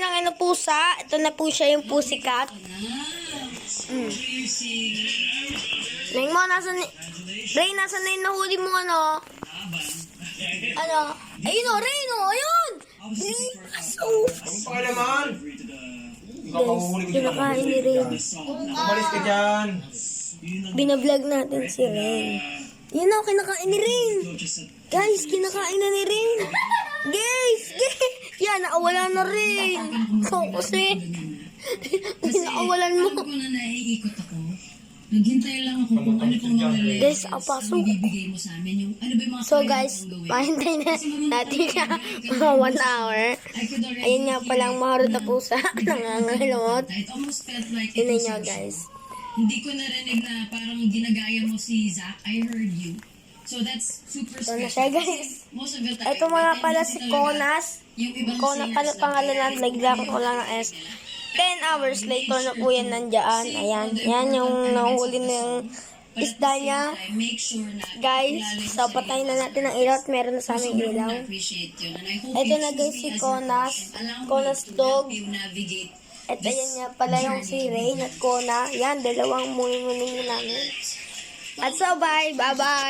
ng ano pusa. Ito na po siya yung pussycat. Neng mo, nasan ni... Ray, nasan na yung nahuli mo ano? Ano? Ayun o, Ray, no? Ayun! Ray, aso! Ang pakalaman! Guys, kinakain ni Ray. Umalis ka dyan! Binablog natin si Ray. Yun o, kinakain ni Ray. Guys, kinakain na ni Ray. Guys! Yan, naawala na rin. So, kasi... Naawalan mo. Alam ko na naiikot ako. Naghintay lang ako kung ano pang mga Guys, apasok. ibibigay mo sa amin. Yung, ano ba yung mga So kaya guys, mong gawin? mahintay na natin siya mga 1 hour. I could already Ayun nga palang maharot na pusa. Nangangalot. It almost felt like Yun it was nyo your guys. show. Hindi ko narinig na parang ginagaya mo si Zach. I heard you. So that's super So na special. siya guys. Most of the time, Ito mga may pala tendency si talaga Konas. yung ibang Kona singers pala na pangalan kaya natin. Naglaro ko lang ng S. 10 hours later na po yan nandyan. Ayan. Yan yung nahuli ng isda niya. make sure na Guys, so patayin na natin ang ilaw at meron na sa aming ilaw. appreciate yun. And I hope Ito you na choose guys me si as your Konas. coach. And allow me Konas to dog. help you navigate At ayan nga pala yung si Rain at Kona. Yan, dalawang muni-muni namin. At so bye. Bye-bye.